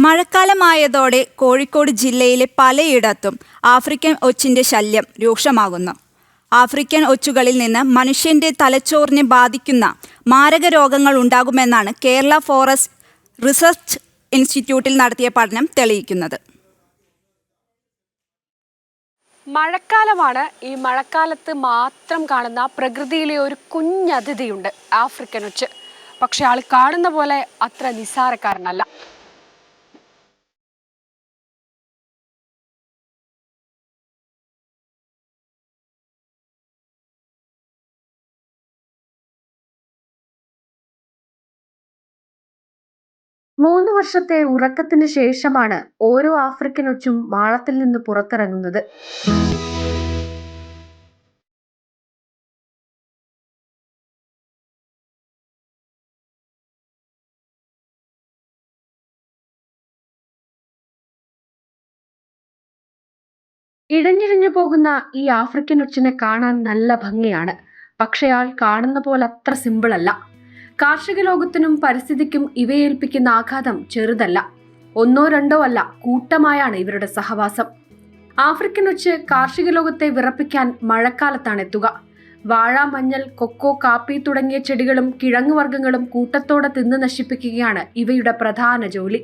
മഴക്കാലമായതോടെ കോഴിക്കോട് ജില്ലയിലെ പലയിടത്തും ആഫ്രിക്കൻ ഒച്ചിന്റെ ശല്യം രൂക്ഷമാകുന്നു. ആഫ്രിക്കൻ ഒച്ചുകളിൽ നിന്ന് മനുഷ്യന്റെ തലച്ചോറിനെ ബാധിക്കുന്ന മാരക രോഗങ്ങൾ ഉണ്ടാകുമെന്നാണ് കേരള ഫോറസ്റ്റ് റിസർച്ച് ഇൻസ്റ്റിറ്റ്യൂട്ടിൽ നടത്തിയ പഠനം തെളിയിക്കുന്നത്. മഴക്കാലമാണ്. ഈ മഴക്കാലത്ത് മാത്രം കാണുന്ന പ്രകൃതിയിലെ ഒരു കുഞ്ഞതിഥിയുണ്ട്, ആഫ്രിക്കൻ ഒച്ച്. പക്ഷെ ആൾ കാണുന്ന പോലെ അത്ര നിസ്സാരക്കാരനല്ല. മൂന്ന് വർഷത്തെ ഉറക്കത്തിന് ശേഷമാണ് ഓരോ ആഫ്രിക്കൻ ഒച്ചും മാളത്തിൽ നിന്ന് പുറത്തിറങ്ങുന്നത്. ഇഴഞ്ഞിഴഞ്ഞു പോകുന്ന ഈ ആഫ്രിക്കൻ ഒച്ചിനെ കാണാൻ നല്ല ഭംഗിയാണ്. പക്ഷെ ആൾ കാണുന്ന പോലെ അത്ര സിമ്പിൾ അല്ല. കാർഷിക ലോകത്തിനും പരിസ്ഥിതിക്കും ഇവയേൽപ്പിക്കുന്ന ആഘാതം ചെറുതല്ല. ഒന്നോ രണ്ടോ അല്ല, കൂട്ടമായാണ് ഇവരുടെ സഹവാസം. ആഫ്രിക്കൻ ഒച്ച് കാർഷിക ലോകത്തെ വിറപ്പിക്കാൻ മഴക്കാലത്താണ് എത്തുക. വാഴ, മഞ്ഞൾ, കൊക്കോ, കാപ്പി തുടങ്ങിയ ചെടികളും കിഴങ്ങുവർഗ്ഗങ്ങളും കൂട്ടത്തോടെ തിന്ന് നശിപ്പിക്കുകയാണ് ഇവയുടെ പ്രധാന ജോലി.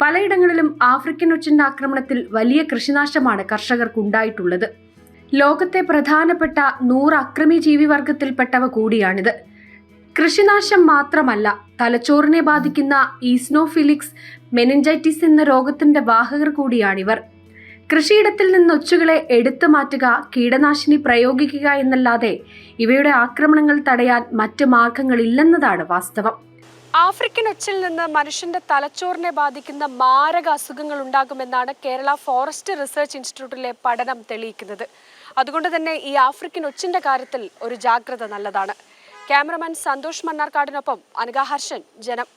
പലയിടങ്ങളിലും ആഫ്രിക്കൻ ഒച്ചിന്റെ ആക്രമണത്തിൽ വലിയ കൃഷിനാശമാണ് കർഷകർക്കുണ്ടായിട്ടുള്ളത്. ലോകത്തെ പ്രധാനപ്പെട്ട 100 അക്രമി ജീവിവർഗത്തിൽപ്പെട്ടവ കൂടിയാണിത്. കൃഷിനാശം മാത്രമല്ല, തലച്ചോറിനെ ബാധിക്കുന്ന ഈസ്നോഫിലിക്സ് മെനിഞ്ചൈറ്റിസ് എന്ന രോഗത്തിന്റെ വാഹകർ കൂടിയാണിവർ. കൃഷിയിടത്തിൽ നിന്ന് ഒച്ചുകളെ എടുത്തു മാറ്റുക, കീടനാശിനി പ്രയോഗിക്കുക എന്നല്ലാതെ ഇവയുടെ ആക്രമണങ്ങൾ തടയാൻ മറ്റ് മാർഗങ്ങളില്ലെന്നതാണ് വാസ്തവം. ആഫ്രിക്കൻ ഒച്ചിൽ നിന്ന് മനുഷ്യന്റെ തലച്ചോറിനെ ബാധിക്കുന്ന മാരക അസുഖങ്ങൾ ഉണ്ടാകുമെന്നാണ് കേരള ഫോറസ്റ്റ് റിസർച്ച് ഇൻസ്റ്റിറ്റ്യൂട്ടിലെ പഠനം തെളിയിക്കുന്നത്. അതുകൊണ്ട് തന്നെ ഈ ആഫ്രിക്കൻ ഒച്ചിന്റെ കാര്യത്തിൽ ഒരു ജാഗ്രത നല്ലതാണ്. ക്യാമറമാൻ സന്തോഷ് മണ്ണാർക്കാടിനൊപ്പം അനഘ ഹർഷൻ, ജനം.